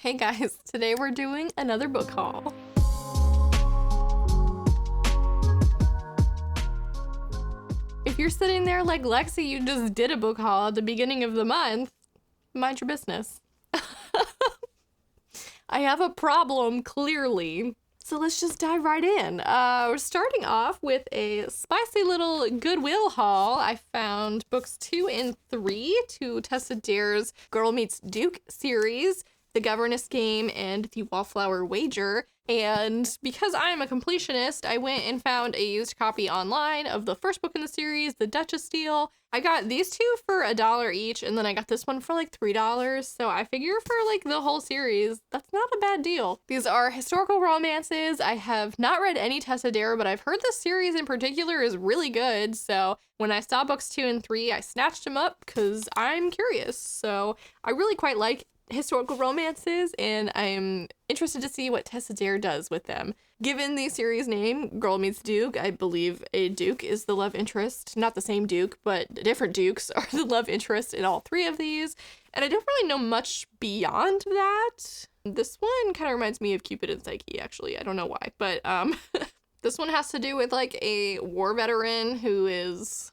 Hey guys, today we're doing another book haul. If you're sitting there like Lexi, you just did a book haul at the beginning of the month, mind your business. I have a problem, clearly. So let's just dive right in. We're starting off with a spicy little Goodwill haul. I found books 2 and 3 to Tessa Dare's Girl Meets Duke series, The Governess Game, and The Wallflower Wager. And because I'm a completionist, I went and found a used copy online of the first book in the series, The Duchess Deal. I got these two for $1 each, and then I got this one for like $3. So I figure for like the whole series, that's not a bad deal. These are historical romances. I have not read any Tessa Dare, but I've heard this series in particular is really good. So when I saw books 2 and 3, I snatched them up because I'm curious. So I really quite like historical romances, and I'm interested to see what Tessa Dare does with them. Given the series name, Girl Meets Duke, I believe a duke is the love interest. Not the same duke, but different dukes are the love interest in all 3 of these. And I don't really know much beyond that. This one kind of reminds me of Cupid and Psyche, actually. I don't know why, but this one has to do with like a war veteran who is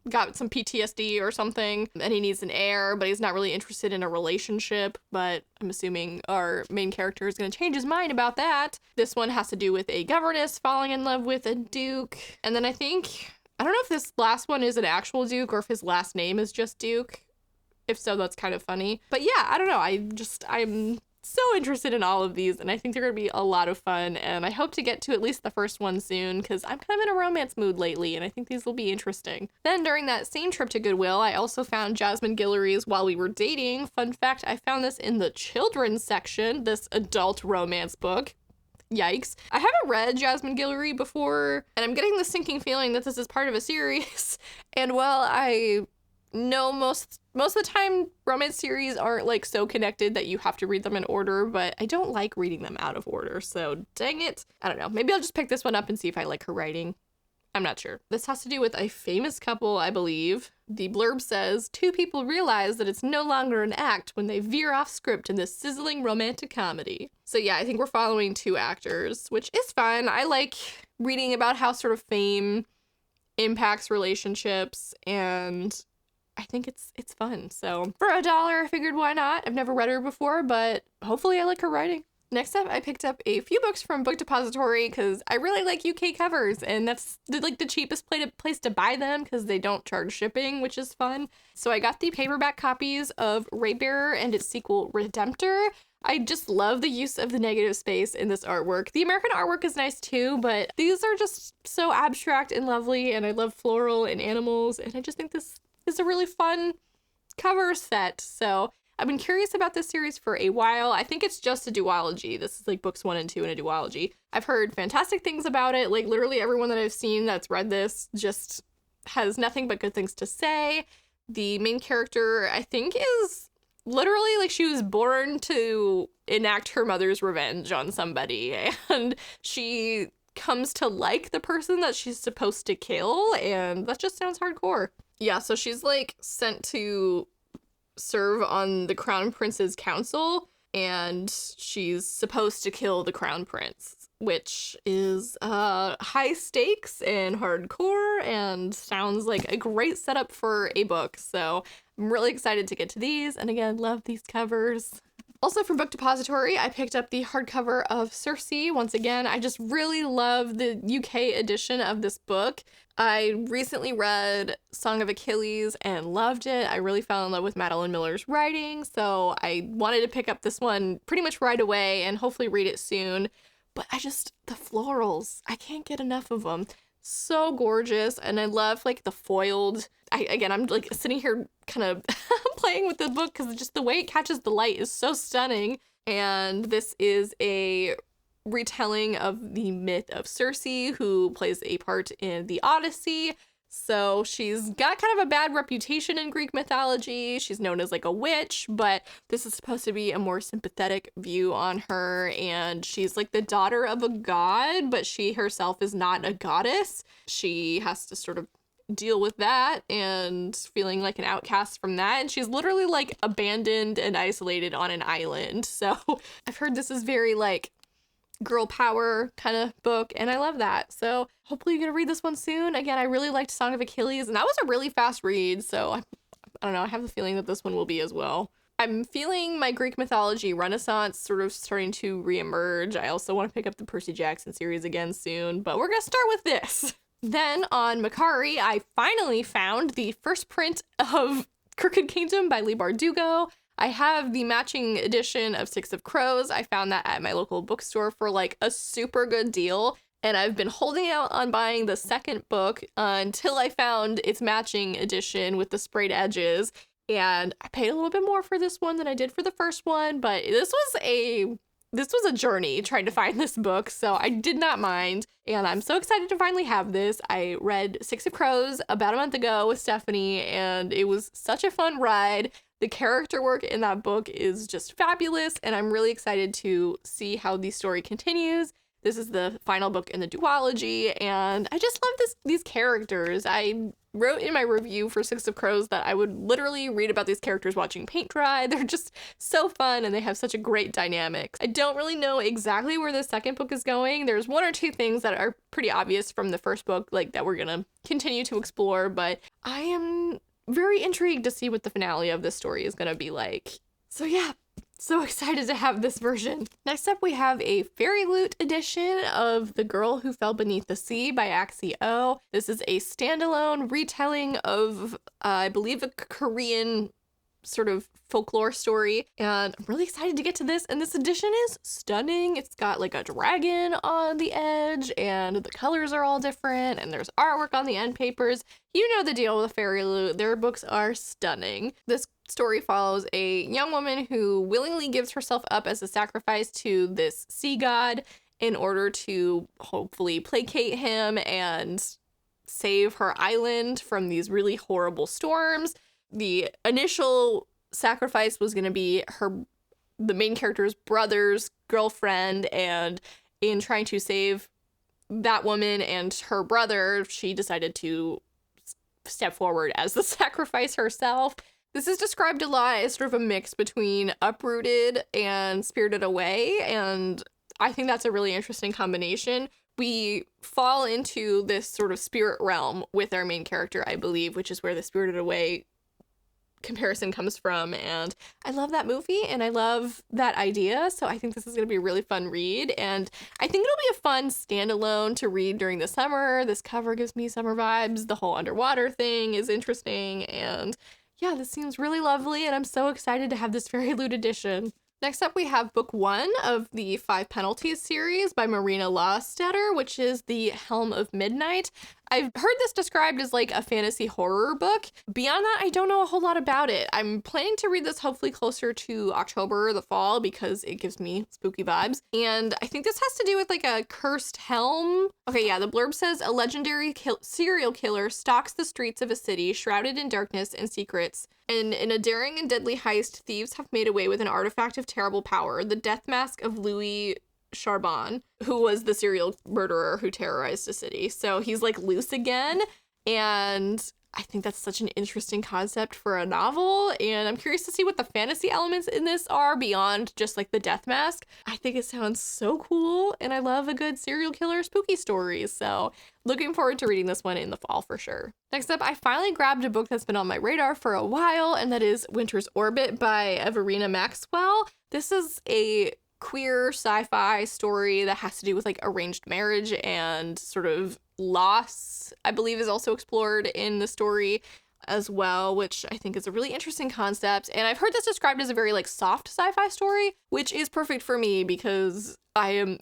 got some PTSD or something, and he needs an heir, but he's not really interested in a relationship, but I'm assuming our main character is going to change his mind about that. This one has to do with a governess falling in love with a duke, and then I don't know if this last one is an actual duke or if his last name is just Duke. If so, that's kind of funny. But yeah, I don't know, I'm so interested in all of these, and I think they're gonna be a lot of fun, and I hope to get to at least the first one soon because I'm kind of in a romance mood lately, and I think these will be interesting. Then during that same trip to Goodwill, I also found Jasmine Guillory's While We Were Dating. Fun fact, I found this in the children's section, this adult romance book. Yikes. I haven't read Jasmine Guillory before, and I'm getting the sinking feeling that this is part of a series, and while I know most of the time romance series aren't like so connected that you have to read them in order, but I don't like reading them out of order, so dang it. I don't know, maybe I'll just pick this one up and see if I like her writing. I'm not sure. This has to do with a famous couple, I believe. The blurb says, 2 people realize that it's no longer an act when they veer off script in this sizzling romantic comedy. So yeah, I think we're following 2 actors, which is fun. I like reading about how sort of fame impacts relationships, and I think it's fun. So for $1, I figured why not? I've never read her before, but hopefully I like her writing. Next up, I picked up a few books from Book Depository because I really like UK covers, and that's like the cheapest place to buy them because they don't charge shipping, which is fun. So I got the paperback copies of Raybearer and its sequel Redemptor. I just love the use of the negative space in this artwork. The American artwork is nice too, but these are just so abstract and lovely, and I love floral and animals, and I just think this is a really fun cover set. So I've been curious about this series for a while. I think it's just a duology. This is like books 1 and 2 in a duology. I've heard fantastic things about it. Like literally everyone that I've seen that's read this just has nothing but good things to say. The main character, I think, is literally like she was born to enact her mother's revenge on somebody, and she comes to like the person that she's supposed to kill, and that just sounds hardcore. Yeah, so she's like sent to serve on the Crown Prince's council, and she's supposed to kill the Crown Prince, which is high stakes and hardcore and sounds like a great setup for a book. So I'm really excited to get to these, and again, love these covers. Also from Book Depository, I picked up the hardcover of Cersei. Once again, I just really love the UK edition of this book. I recently read Song of Achilles and loved it. I really fell in love with Madeline Miller's writing, so I wanted to pick up this one pretty much right away and hopefully read it soon. But the florals, I can't get enough of them. So gorgeous, and I love like the foiled. I'm like sitting here kind of playing with the book because just the way it catches the light is so stunning. And this is a retelling of the myth of Cersei, who plays a part in the Odyssey. So she's got kind of a bad reputation in Greek mythology. She's known as like a witch, but this is supposed to be a more sympathetic view on her. And she's like the daughter of a god, but she herself is not a goddess. She has to sort of deal with that and feeling like an outcast from that. And she's literally like abandoned and isolated on an island. So I've heard this is very like girl power kind of book, and I love that. So hopefully you're gonna read this one soon. Again, I really liked Song of Achilles, and that was a really fast read, so I don't know, I have the feeling that this one will be as well. I'm feeling my Greek mythology renaissance sort of starting to reemerge. I also want to pick up the Percy Jackson series again soon, but we're gonna start with this. Then on Macari, I finally found the first print of Crooked Kingdom by Leigh Bardugo. I have the matching edition of Six of Crows. I found that at my local bookstore for like a super good deal. And I've been holding out on buying the second book until I found its matching edition with the sprayed edges. And I paid a little bit more for this one than I did for the first one, but this was a journey trying to find this book, so I did not mind. And I'm so excited to finally have this. I read Six of Crows about a month ago with Stephanie, and it was such a fun ride. The character work in that book is just fabulous, and I'm really excited to see how the story continues. This is the final book in the duology, and I just love these characters. I wrote in my review for Six of Crows that I would literally read about these characters watching paint dry. They're just so fun, and they have such a great dynamic. I don't really know exactly where the second book is going. There's one or two things that are pretty obvious from the first book, like that we're gonna continue to explore, but I am very intrigued to see what the finale of this story is gonna be like. So yeah, so excited to have this version. Next up, we have a Fairy Loot edition of The Girl Who Fell Beneath the Sea by Axie O. This is a standalone retelling of, I believe, a Korean sort of folklore story, and I'm really excited to get to this. And this edition is stunning. It's got like a dragon on the edge, and the colors are all different, and there's artwork on the end papers. You know the deal with Fairy Loot. Their books are stunning. This story follows a young woman who willingly gives herself up as a sacrifice to this sea god in order to hopefully placate him and save her island from these really horrible storms. The initial sacrifice was going to be the main character's brother's girlfriend, and in trying to save that woman and her brother, she decided to step forward as the sacrifice herself. This is described a lot as sort of a mix between Uprooted and Spirited Away, and I think that's a really interesting combination. We fall into this sort of spirit realm with our main character, I believe, which is where the Spirited Away comparison comes from, and I love that movie and I love that idea, so I think this is going to be a really fun read, and I think it'll be a fun standalone to read during the summer. This cover gives me summer vibes. The whole underwater thing is interesting, and yeah, this seems really lovely, and I'm so excited to have this Fairy Loot edition. Next up, we have book 1 of the 5 Penalties series by Marina Lawstetter, which is the Helm of Midnight. I've heard this described as like a fantasy horror book. Beyond that, I don't know a whole lot about it. I'm planning to read this hopefully closer to October or the fall because it gives me spooky vibes. And I think this has to do with like a cursed helm. Okay, yeah, the blurb says a legendary serial killer stalks the streets of a city shrouded in darkness and secrets. And in a daring and deadly heist, thieves have made away with an artifact of terrible power, the death mask of Louis Charbon, who was the serial murderer who terrorized a city. So he's like loose again, and I think that's such an interesting concept for a novel, and I'm curious to see what the fantasy elements in this are beyond just like the death mask. I think it sounds so cool, and I love a good serial killer spooky story, so looking forward to reading this one in the fall for sure. Next up, I finally grabbed a book that's been on my radar for a while, and that is Winter's Orbit by Everina Maxwell. This is a queer sci-fi story that has to do with like arranged marriage and sort of loss, I believe, is also explored in the story as well, which I think is a really interesting concept. And I've heard this described as a very like soft sci-fi story, which is perfect for me because I am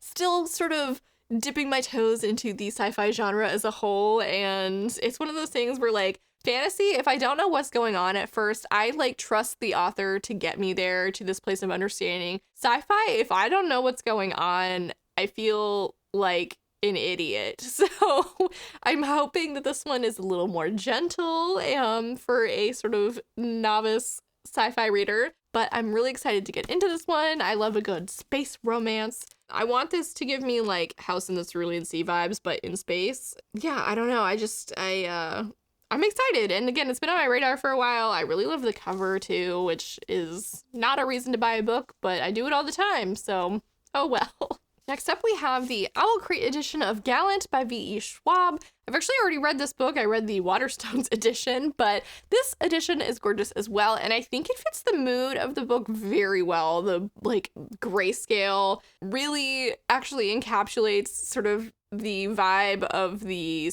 still sort of dipping my toes into the sci-fi genre as a whole, and it's one of those things where like fantasy, if I don't know what's going on at first, I like trust the author to get me there to this place of understanding. Sci-fi, if I don't know what's going on, I feel like an idiot. So I'm hoping that this one is a little more gentle for a sort of novice sci-fi reader. but I'm really excited to get into this one. I love a good space romance. I want this to give me like House in the Cerulean Sea vibes, but in space. Yeah, I don't know. I'm excited. And again, it's been on my radar for a while. I really love the cover too, which is not a reason to buy a book, but I do it all the time. So, oh well. Next up, we have the Owl Crate edition of Gallant by V.E. Schwab. I've actually already read this book. I read the Waterstones edition, but this edition is gorgeous as well. And I think it fits the mood of the book very well. The like grayscale really actually encapsulates sort of the vibe of the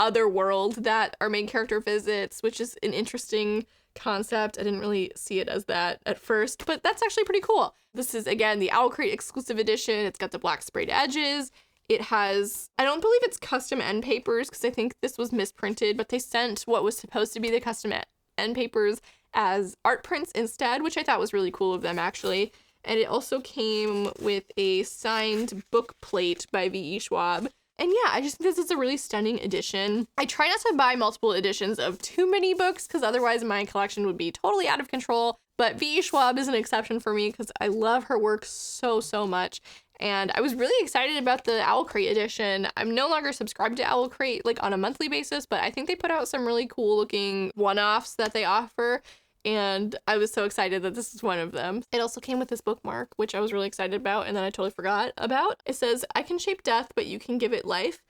other world that our main character visits, which is an interesting concept. I didn't really see it as that at first, but that's actually pretty cool. This is, again, the Owl Crate exclusive edition. It's got the black sprayed edges. It has, I don't believe it's custom end papers because I think this was misprinted, but they sent what was supposed to be the custom end papers as art prints instead, which I thought was really cool of them, actually. And it also came with a signed book plate by V.E. Schwab. And yeah, I just think this is a really stunning edition. I try not to buy multiple editions of too many books because otherwise my collection would be totally out of control. But V.E. Schwab is an exception for me because I love her work so much. And I was really excited about the Owl Crate edition. I'm no longer subscribed to Owl Crate like on a monthly basis, but I think they put out some really cool looking one-offs that they offer. And I was so excited that this is one of them. It also came with this bookmark, which I was really excited about, and then I totally forgot about. It says, "I can shape death, but you can give it life."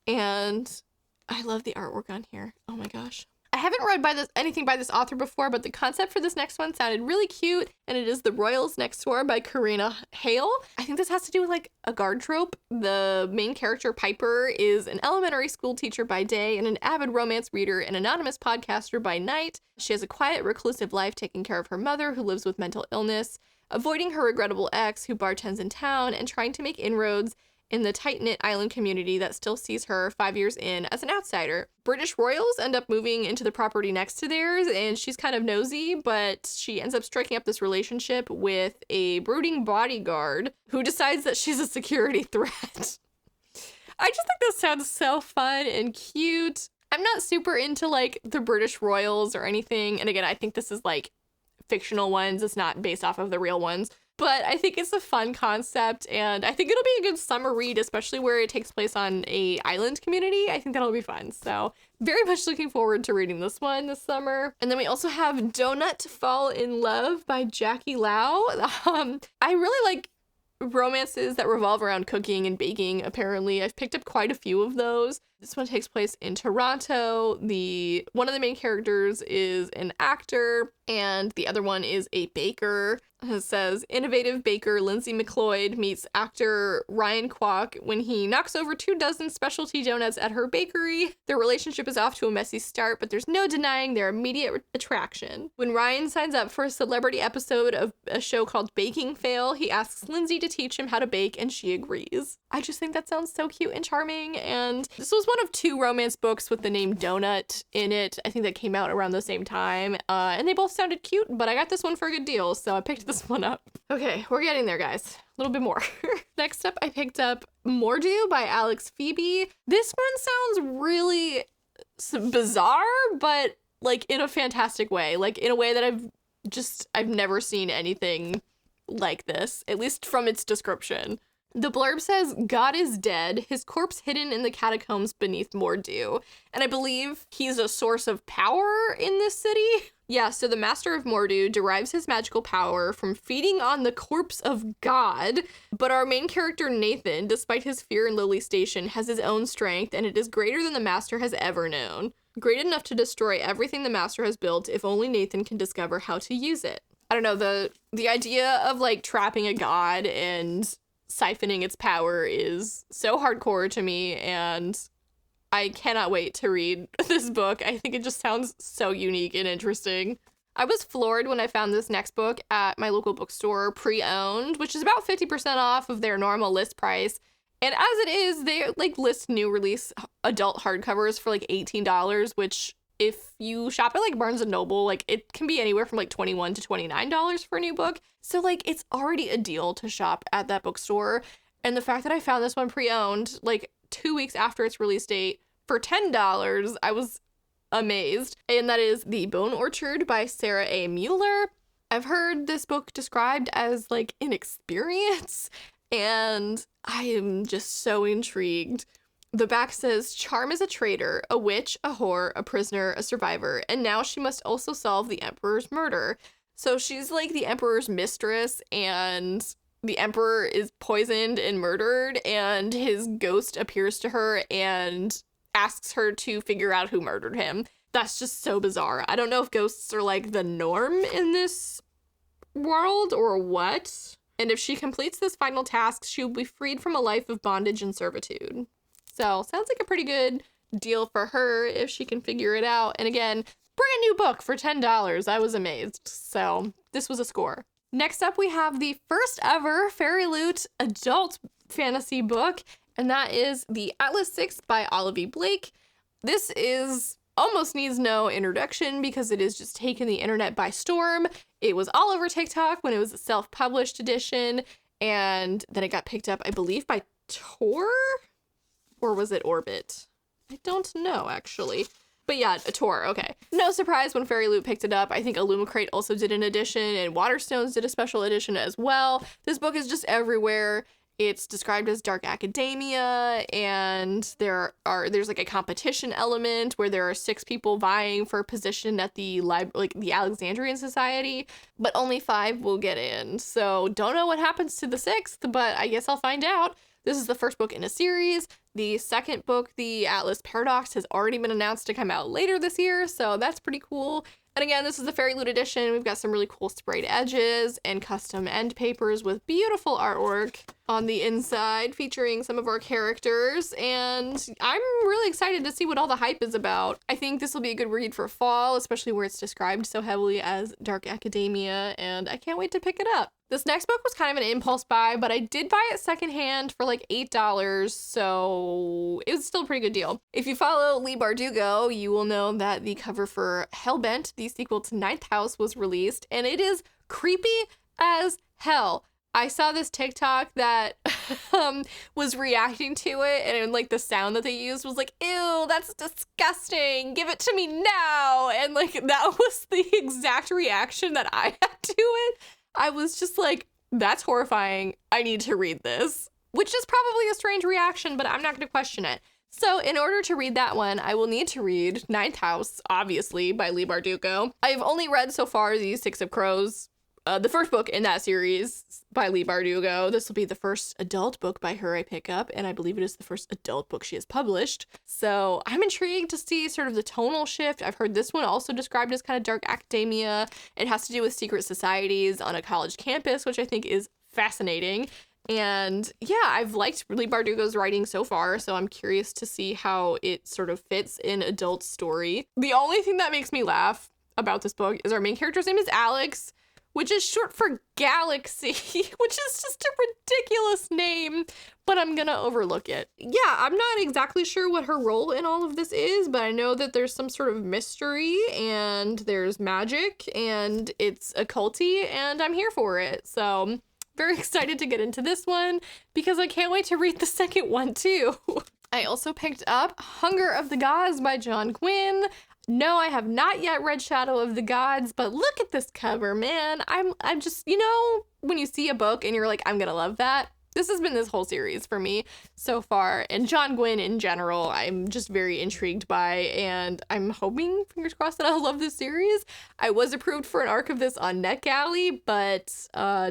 And I love the artwork on here. Oh my gosh. I haven't read anything by this author before, but the concept for this next one sounded really cute, and it is The Royals Next Door by Karina Hale. I think this has to do with like a guard trope. The main character, Piper, is an elementary school teacher by day and an avid romance reader and anonymous podcaster by night. She has a quiet, reclusive life taking care of her mother, who lives with mental illness, avoiding her regrettable ex, who bartends in town, and trying to make inroads in the tight-knit island community that still sees her 5 years in as an outsider. British royals end up moving into the property next to theirs, and she's kind of nosy, but she ends up striking up this relationship with a brooding bodyguard who decides that she's a security threat. I just think this sounds so fun and cute. I'm not super into like the British royals or anything, and again, I think this is like fictional ones. It's not based off of the real ones. But I think it's a fun concept, and I think it'll be a good summer read, especially where it takes place on a island community. I think that'll be fun. So very much looking forward to reading this one this summer. And then we also have Donut to Fall in Love by Jackie Lau. I really like romances that revolve around cooking and baking, apparently. I've picked up quite a few of those. This one takes place in Toronto. One of the main characters is an actor, and the other one is a baker. It says, innovative baker Lindsay McLeod meets actor Ryan Kwok when he knocks over 24 specialty donuts at her bakery. Their relationship is off to a messy start, but there's no denying their immediate attraction. When Ryan signs up for a celebrity episode of a show called Baking Fail, he asks Lindsay to teach him how to bake, and she agrees. I just think that sounds so cute and charming, and this was one of 2 romance books with the name Donut in it. I think that came out around the same time, and they both sounded cute, but I got this one for a good deal, so I picked this one up. Okay, we're getting there, guys. A little bit more. Next up, I picked up Mordu by Alex Phoebe. This one sounds really bizarre, but like in a fantastic way, like in a way that I've never seen anything like this, at least from its description. The blurb says, God is dead, his corpse hidden in the catacombs beneath Mordu. And I believe he's a source of power in this city. Yeah, so the Master of Mordu derives his magical power from feeding on the corpse of God. But our main character, Nathan, despite his fear in Lily Station, has his own strength, and it is greater than the Master has ever known. Great enough to destroy everything the Master has built if only Nathan can discover how to use it. I don't know, the idea of like trapping a god and siphoning its power is so hardcore to me, and I cannot wait to read this book. I think it just sounds so unique and interesting. I was floored when I found this next book at my local bookstore pre-owned, which is about 50% off of their normal list price. And as it is, they like list new release adult hardcovers for like $18, which if you shop at like Barnes & Noble, like it can be anywhere from like $21 to $29 for a new book. So like it's already a deal to shop at that bookstore. And the fact that I found this one pre-owned like 2 weeks after its release date for $10, I was amazed. And that is The Bone Orchard by Sarah A. Mueller. I've heard this book described as like an experience, and I am just so intrigued. The back says, Charm is a traitor, a witch, a whore, a prisoner, a survivor, and now she must also solve the Emperor's murder. So she's like the Emperor's mistress, and the Emperor is poisoned and murdered, and his ghost appears to her and asks her to figure out who murdered him. That's just so bizarre. I don't know if ghosts are like the norm in this world or what. And if she completes this final task, she will be freed from a life of bondage and servitude. So sounds like a pretty good deal for her if she can figure it out. And again, brand new book for $10. I was amazed. So this was a score. Next up, we have the first ever Fairy Loot adult fantasy book, and that is The Atlas 6 by Olivia Blake. This is almost needs no introduction because it is just taken the internet by storm. It was all over TikTok when it was a self-published edition, and then it got picked up, I believe, by Tor? Or was it Orbit? I don't know, actually. But yeah, a Tor, okay. No surprise when Fairy Loot picked it up. I think Illumicrate also did an edition, and Waterstones did a special edition as well. This book is just everywhere. It's described as dark academia, and there's like a competition element where there are 6 people vying for a position at the the Alexandrian Society, but only 5 will get in. So don't know what happens to the 6th, but I guess I'll find out. This is the first book in a series. The second book, The Atlas Paradox, has already been announced to come out later this year, so that's pretty cool. And again, this is the Fairy Loot edition. We've got some really cool sprayed edges and custom end papers with beautiful artwork on the inside featuring some of our characters. And I'm really excited to see what all the hype is about. I think this will be a good read for fall, especially where it's described so heavily as dark academia, and I can't wait to pick it up. This next book was kind of an impulse buy, but I did buy it secondhand for like $8, so it was still a pretty good deal. If you follow Leigh Bardugo, you will know that the cover for Hellbent, the sequel to Ninth House, was released, and it is creepy as hell. I saw this TikTok that was reacting to it, and like the sound that they used was like, ew, that's disgusting, give it to me now. And like that was the exact reaction that I had to it. I was just like, that's horrifying. I need to read this, which is probably a strange reaction, but I'm not going to question it. So in order to read that one, I will need to read Ninth House, obviously, by Leigh Bardugo. I've only read so far the Six of Crows, the first book in that series by Leigh Bardugo. This will be the first adult book by her I pick up, and I believe it is the first adult book she has published. So I'm intrigued to see sort of the tonal shift. I've heard this one also described as kind of dark academia. It has to do with secret societies on a college campus, which I think is fascinating. And yeah, I've liked Leigh Bardugo's writing so far, so I'm curious to see how it sort of fits in adult story. The only thing that makes me laugh about this book is our main character's name is Alex, which is short for Galaxy, which is just a ridiculous name, but I'm gonna overlook it. Yeah, I'm not exactly sure what her role in all of this is, but I know that there's some sort of mystery, and there's magic, and it's occulty, and I'm here for it. So very excited to get into this one, because I can't wait to read the second one too. I also picked up Hunger of the Gods by John Gwynne. No, I have not yet read Shadow of the Gods, but look at this cover, man. I'm just, you know, when you see a book and you're like, I'm gonna love that. This has been this whole series for me so far, and John Gwynne in general, I'm just very intrigued by, and I'm hoping, fingers crossed, that I'll love this series. I was approved for an arc of this on NetGalley, but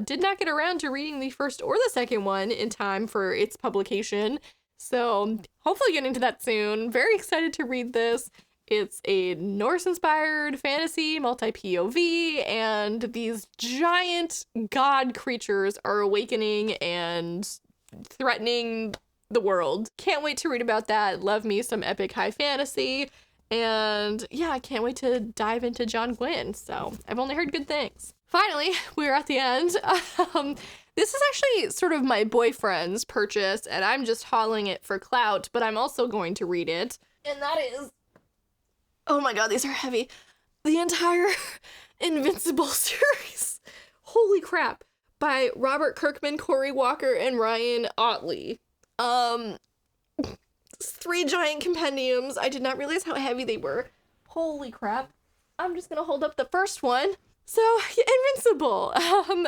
did not get around to reading the first or the second one in time for its publication, so hopefully getting to that soon. Very excited to read this. It's a Norse-inspired fantasy, multi-POV, and these giant god creatures are awakening and threatening the world. Can't wait to read about that. Love me some epic high fantasy. And yeah, I can't wait to dive into John Gwynne. So I've only heard good things. Finally, we're at the end. This is actually sort of my boyfriend's purchase, and I'm just hauling it for clout, but I'm also going to read it. And that is... oh my god, these are heavy. The entire Invincible series. Holy crap. By Robert Kirkman, Corey Walker, and Ryan Otley. 3 giant compendiums. I did not realize how heavy they were. Holy crap. I'm just gonna hold up the first one. So, yeah, Invincible.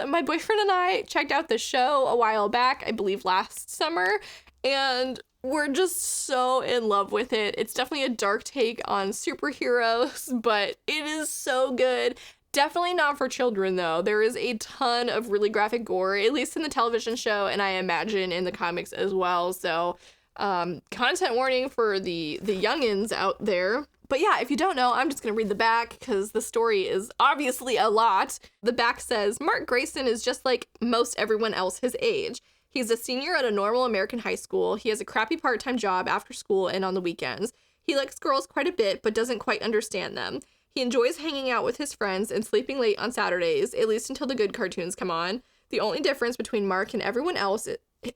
My boyfriend and I checked out the show a while back, I believe last summer, and we're just so in love with it. It's definitely a dark take on superheroes, but it is so good. Definitely not for children, though. There is a ton of really graphic gore, at least in the television show, and I imagine in the comics as well. So, content warning for the youngins out there. But yeah, if you don't know, I'm just going to read the back because the story is obviously a lot. The back says, Mark Grayson is just like most everyone else his age. He's a senior at a normal American high school. He has a crappy part-time job after school and on the weekends. He likes girls quite a bit, but doesn't quite understand them. He enjoys hanging out with his friends and sleeping late on Saturdays, at least until the good cartoons come on. The only difference between Mark and everyone else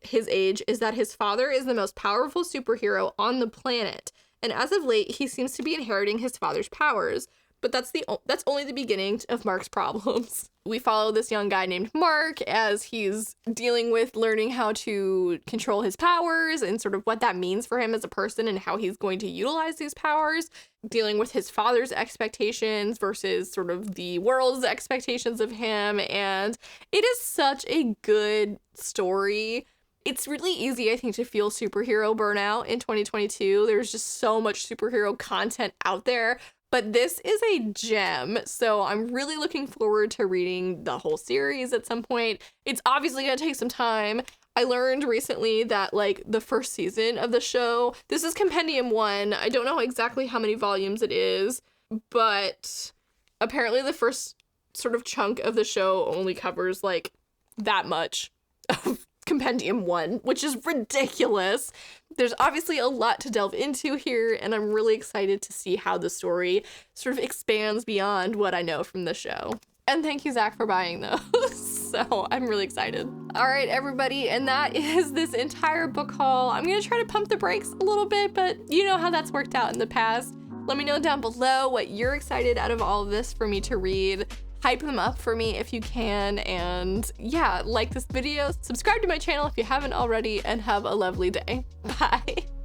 his age is that his father is the most powerful superhero on the planet. And as of late, he seems to be inheriting his father's powers. But that's only the beginning of Mark's problems. We follow this young guy named Mark as he's dealing with learning how to control his powers and sort of what that means for him as a person and how he's going to utilize these powers, dealing with his father's expectations versus sort of the world's expectations of him. And it is such a good story. It's really easy, I think, to feel superhero burnout in 2022. There's just so much superhero content out there, but this is a gem. So I'm really looking forward to reading the whole series at some point. It's obviously going to take some time. I learned recently that like the first season of the show, this is Compendium 1. I don't know exactly how many volumes it is, but apparently the first sort of chunk of the show only covers like that much of Compendium 1, which is ridiculous. There's obviously a lot to delve into here, and I'm really excited to see how the story sort of expands beyond what I know from the show. And thank you, Zach, for buying those. So I'm really excited. All right, everybody, and that is this entire book haul. I'm gonna try to pump the brakes a little bit, but you know how that's worked out in the past. Let me know down below what you're excited out of all of this for me to read. Hype them up for me if you can, and yeah, like this video, subscribe to my channel if you haven't already, and have a lovely day. Bye.